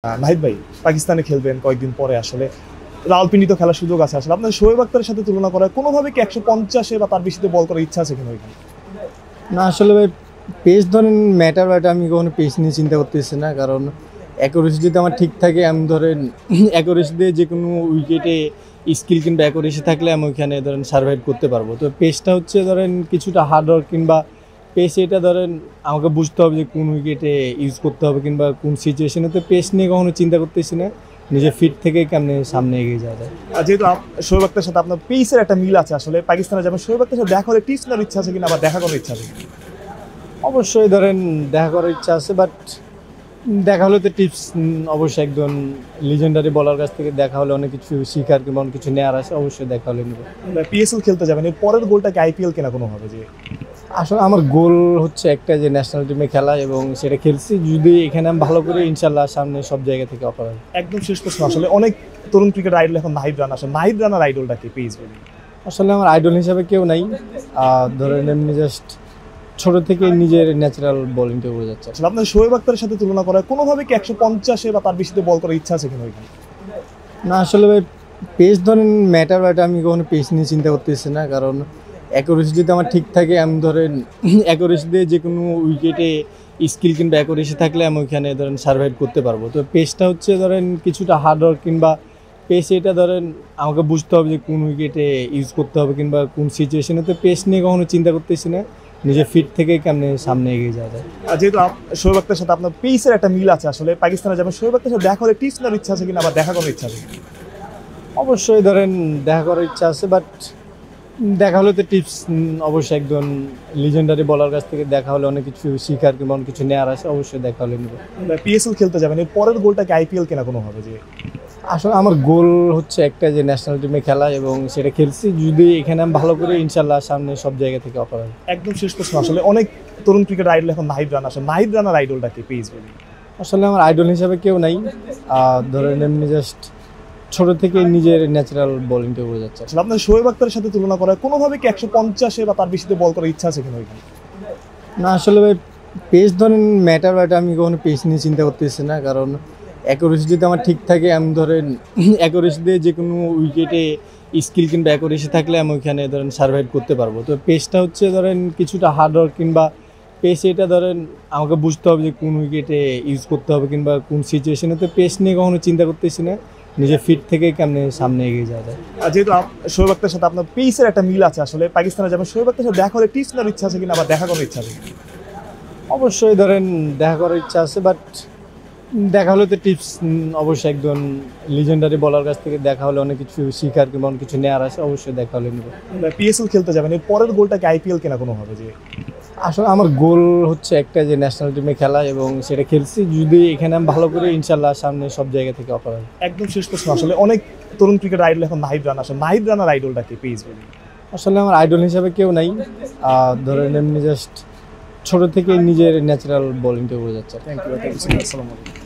নাহিদ ভাই পাকিস্তানে খেলবেন কয়েকদিন পরে আসলে রাওয়ালপিন্ডিতে খেলার সুযোগ আছে আসলে আপনার শোয়েব আখতারের সাথে তুলনা করা কোনোভাবে কি 150-এ বা তার বেশিতে বল করার ইচ্ছা আছে কিনা ওইখানে? না আসলে ভাই পেস ধরেন ম্যাটার বাট আমি কখনো পেস নিয়ে চিন্তা করতেছি না, কারণ অ্যাকুরেসি যদি আমার ঠিক থাকে আমি ধরেন অ্যাকুরেসি দিয়ে যে কোনো উইকেটে স্কিল কিংবা অ্যাকুরেসি থাকলে আমি ওইখানে ধরেন সার্ভাইভ করতে পারবো। তো পেসটা হচ্ছে ধরেন কিছুটা হার্ডওয়ার্ক কিংবা পেস এটা ধরেন আমাকে বুঝতে হবে যে কোন উইকেটে ইউজ করতে হবে কিংবা কোন সিচুয়েশনে। তো পেস নিয়ে কখনো চিন্তা করতেছি না, নিজের ফিট থেকে কেমনে সামনে এগিয়ে যাওয়া যায়। আর যেহেতু শোয়েব আখতারের সাথে আপনার পেসের একটা মিল আছে আসলে পাকিস্তানে যেমন শোয়েব আখতারের সাথে দেখা হলে টিপস নেওয়ার ইচ্ছা আছে কিনা আবার দেখা করার ইচ্ছা আছে কিনা? অবশ্যই ধরেন দেখা করার ইচ্ছা আছে, বাট দেখা হলে তো টিপস অবশ্যই একজন লিজেন্ডারি বলার কাছ থেকে দেখা হলে অনেক কিছু শিখার কিংবা অনেক কিছু নেওয়ার আছে, অবশ্যই দেখা হলে নেব। পিএসএল খেলতে যাবেন এর পরের গোলটাকে আইপিএল কেনা কোনো হবে যে আসলে আমার গোল হচ্ছে একটা যে ন্যাশনাল টিমে খেলা, এবং সেটা খেলছি। যদি এখানে আমি ভালো করে ইনশাল্লাহ সামনে সব জায়গা থেকে অফার হবে। একদম শেষ প্রশ্ন আসলে অনেক তরুণ ক্রিকেট আইডল এখন নাহিদ রানা আসলে নাহিদ রানার আইডলটাকে পেজ বলি আসলে আমার আইডল হিসাবে কেউ নাই, ধরেন এমনি জাস্ট ছোট থেকে নিজের ন্যাচারাল বোলিংটা করে যাচ্ছে। আসলে আপনার শোয়েব আখতারের সাথে তুলনা করা কোনোভাবে কি 150-এ বা তার বেশিতে বল করার ইচ্ছা আছে কিনা ওইখানে? না আসলে ভাই পেস ধরেন ম্যাটার বাট আমি কখনো পেস নিয়ে চিন্তা করতেছি না, কারণ অ্যাকুরেসি যদি আমার ঠিক থাকে আমি ধরেন অ্যাকুরেসি দিয়ে যে কোনো উইকেটে স্কিল কিংবা অ্যাকুরেসি থাকলে আমি ওইখানে ধরেন সার্ভাইভ করতে পারবো। তো পেসটা হচ্ছে ধরেন কিছুটা হার্ডওয়ার্ক কিংবা পেস এটা ধরেন আমাকে বুঝতে হবে যে কোন উইকেটে ইউজ করতে হবে কিংবা কোন সিচুয়েশনে। তো পেস নিয়ে কখনো চিন্তা করতেছি না, নিজের ফিট থেকে কেমনে সামনে এগিয়ে যাওয়া যায়। আর যেহেতু শোয়েব আখতারের সাথে আপনার পেসের একটা মিল আছে আসলে পাকিস্তানে যেমন শোয়েব আখতারের সাথে দেখা হলে টিপস নেওয়ার ইচ্ছা আছে কিনা আবার দেখা করার ইচ্ছা আছে কিনা? অবশ্যই ধরেন দেখা করার ইচ্ছা আছে, বাট দেখা হলে তো টিপস অবশ্যই একজন লিজেন্ডারি বলার কাছ থেকে দেখা হলে অনেক কিছু শিখার কিংবা অনেক কিছু নেওয়ার আছে, অবশ্যই দেখা হলে নেব। পিএসএল খেলতে যাবেন এর পরের গোলটাকে আইপিএল কেনা কোনো হবে যে আসলে আমার গোল হচ্ছে একটা যে ন্যাশনাল টিমে খেলা, এবং সেটা খেলছি। যদি এখানে আমি ভালো করে ইনশাল্লাহ সামনে সব জায়গা থেকে অফার হবে। একদম শেষ প্রশ্ন আসলে অনেক তরুণ ক্রিকেট আইডল এখন নাহিদ রানা আসলে নাহিদ রানার আইডলটাকে পেজ বলি আসলে আমার আইডল হিসাবে কেউ নাই, ধরেন এমনি জাস্ট ছোট থেকে নিজের ন্যাচারাল বোলিংটা করে যাচ্ছে। আসলে আপনার শোয়েব আখতারের সাথে তুলনা করা কোনোভাবে কি 150-এ বা তার বেশিতে বল করার ইচ্ছা আছে কিনা ওইখানে? না আসলে ভাই পেস ধরেন ম্যাটার বাট আমি কখনো পেস নিয়ে চিন্তা করতেছি না, কারণ অ্যাকুরেসি যদি আমার ঠিক থাকে আমি ধরেন অ্যাকুরেসি দিয়ে যে কোনো উইকেটে স্কিল কিংবা অ্যাকুরেসি থাকলে আমি ওইখানে ধরেন সার্ভাইভ করতে পারবো। তো পেসটা হচ্ছে ধরেন কিছুটা হার্ডওয়ার্ক কিংবা পেস এটা ধরেন আমাকে বুঝতে হবে যে কোন উইকেটে ইউজ করতে হবে কিংবা কোন সিচুয়েশনে। তো পেস নিয়ে কখনো চিন্তা করতেছি না, নিজের ফিট থেকে কেমনে সামনে এগিয়ে যাওয়া যায়। আর যেহেতু শোয়েব আখতারের সাথে আপনার পেসের একটা মিল আছে আসলে পাকিস্তানে যেমন শোয়েব আখতারের সাথে দেখা হলে টিপস নেওয়ার ইচ্ছা আছে কিনা আবার দেখা করার ইচ্ছা আছে কিনা? অবশ্যই ধরেন দেখা করার ইচ্ছা আছে, বাট দেখা হলে তো টিপস অবশ্যই একজন লিজেন্ডারি বলার কাছ থেকে দেখা হলে অনেক কিছু শিখার কিংবা অনেক কিছু নেওয়ার আছে, অবশ্যই দেখা হলে নেব। পিএসএল খেলতে যাবেন এর পরের গোলটাকে আইপিএল কেনা কোনো হবে যে আসলে আমার গোল হচ্ছে একটা যে ন্যাশনাল টিমে খেলা, এবং সেটা খেলছি। যদি এখানে আমি ভালো করে ইনশাল্লাহ সামনে সব জায়গা থেকে অফার হবে। একদম শেষ প্রশ্ন আসলে অনেক তরুণ ক্রিকেট আইডল এখন নাহিদ রানা আসলে নাহিদ রানার আইডলটাকে পেজ বলি আসলে আমার আইডল হিসাবে কেউ নাই, ধরেন এমনি জাস্ট ছোট থেকে নিজের ন্যাচারাল বোলিংটা করে যাচ্ছে। থ্যাংক ইউ আসসালামু আলাইকুম।